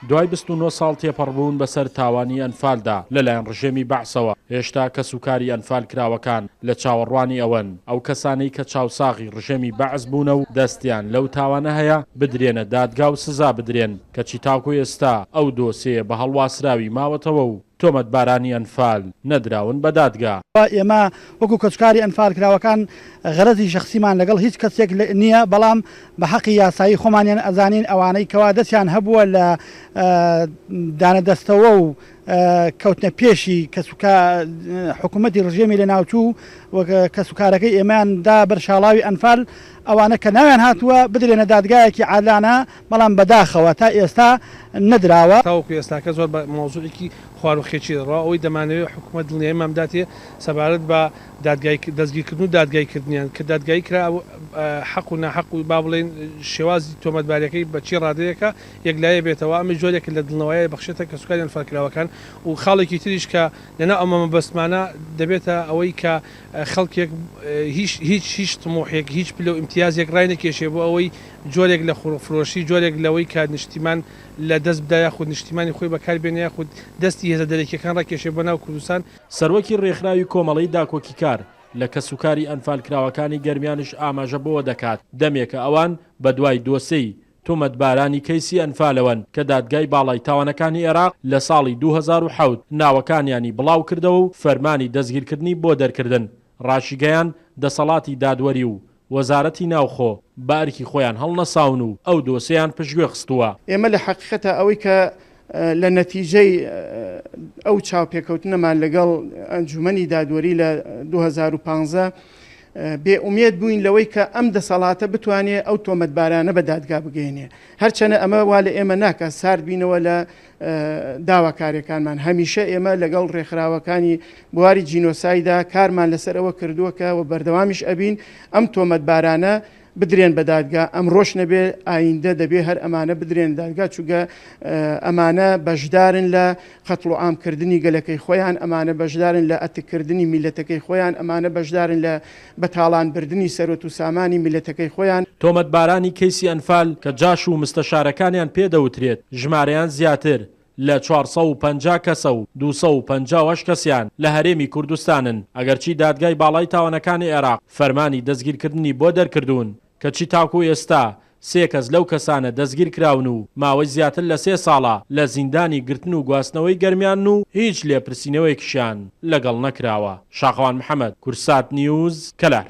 دوای 29 ساڵ تێپەڕبوون بەسەر تاوانی ئەنفالدا لەلایەن ڕژێمی بەعسەوە هێشتا کەسوکاری ئەنفال کراوەکان لە چاوەڕوانی ئەوەن ئەو کەسانەی کە چاوساغی ڕژێمی بەعس بوونە و دەستیان لەو تاوانە هەیە بدرێنە دادگا و سزا بدرێن کەچی تاکو ئێستا ئەو دۆسێ بە هەڵواسراوی ماوەتەوە و تۆمەتبارانی ئەنفال نەدراون بە دادگا. ئێمە وەکو کەسوکاری ئەنفال کراوەکان غەرەزی شەخسیمان لەگەڵ هیچ کەسێک نییە، بەڵام بە حەقی یاسایی خۆمانیان ئەزانین ئەوانەی کەوا دەستیان هەبووە لە دانەدەستەوە و کەوتنە پێشی حکوومەتی ڕژێمی لە ناوچوو کەسوکارەکەی ئێمەیاندا بەرشاڵاوی ئەنفال ئەوانە کە ناویان هاتووە بدرێنە دادگایەکی عادلانە، بەڵام بەداخەوە تا ئێستا نەدراوە. تاوەکو ئێستاکە زۆر بە مۆزوعێکی خواروخێکی ڕا ئەوەی دەمانەوێت حکوومەت دڵنیاییمان بداتێ سەبارەت بە دەستگیرکردن و دادگایکردنیان کە دادگایی کرا حەق و ناحەق و با بڵێن شێوازی تۆمەتباریەکەی بەچی ڕادەیەکە یەکلایە بێتەوە. ئەمە جۆرێک لە دڵنەوەیە بەخشێتە کەسوکاری ئەنفالکراوەکان و خاڵێکی تریش کە لەنا ئەمە مەبەستمانە دەبێتە ئەوەی کە خەڵکێک هیچ تمۆحێک هیچ پلە و امتیازێک ڕای نەکێشێ بۆ ئەوەی جۆرێک لە خوڕفرۆشی جۆرێک لەوەی کە نیشتیمان لە دەست بدا یاخود نیشتیمانی خۆی بەکاربێنێ یاخود دەستی هێزە دەرەکیەکان ڕاکێشێ بۆ ناو کوردستان. سەرۆکی ڕێکخراوی کۆمەڵەی داکۆکی کار لە کەسوکاری ئەنفالکراوەکانی گەرمیانش ئاماژە بۆ دەکات دەمێکە ئەوان بە دوای دۆسەی تۆمەتبارانی کەیسی ئەنفالەوەن کە دادگای باڵای تاوانەکانی عێراق لە ساڵی 2007 ناوەکانیانی بڵاو کردەوە و فەرمانی دەستگیرکردنی بۆ دەرکردن. ڕاشیگەیان دەسەڵاتی دادوەری و وەزارەتی ناوخۆ بارکی خۆیان هەڵنەساون و ئەو دۆسەیان پشتگوێ خستووە. ئێمە لە حەقیقەتە ئەوەی کە لە نەتیجەی ئەو چاوپێکەوتنەمان لەگەڵ ئەنجومەنی دادوەری لە 2015 بێئومێد بووین لەوەی کە ئەم دەسەڵاتە بتوانێت ئەو تۆمەتبارانە بە دادگا بگەێنێ. هەرچەنە ئەمە وا لە ئێمە ناکە سارد بینەوە لە داواکاریەکانمان. هەمیشە ئێمە لەگەڵ ڕێکخراوەکانی بواری جینۆسایدا کارمان لەسەر ئەوە کردووەکە و بەردەوامیش ئەبین ئەم تۆمەتبارانە بدرێن بە دادگا. ئەم ڕۆژ نەبێ ئایندە دەبێ هەر ئەمانە بدرێن دادگا، چووگە ئەمانە بەشدارن لە قەتڵ و ئامکردنی گەلەکەی خۆیان، ئەمانە بەشدارن لە ئەتکردنی میلەتەکەی خۆیان، ئەمانە بەشدارن لە بەتاڵانبردنی سەرۆت و سامانی میلەتەکەی خۆیان. تۆمەتبارانی کەیسی ئەنفال کە جاش و مستەشارەکانیان پێدەوترێت ژمارەیان زیاتر لە 450 کەسە و 250 کەسیان لە هەرێمی کوردستانن. ئەگەرچی دادگای باڵای تاوانەکانی عێراق فەرمانی دەستگیرکردنی بۆ دەرکردوون کەچی تاکو ئێستا 3 کەس لەو کەسانە دەستگیر کراون و ماوەی زیاتر لە 3 ساڵە لە زیندانی گرتن و گواستنەوەی گەرمیان و هیچ لێپرسینەوەیەکیشیان لەگەڵ نەکراوە. شاخەوان محەممەد، کورسات نیوز، کەلار.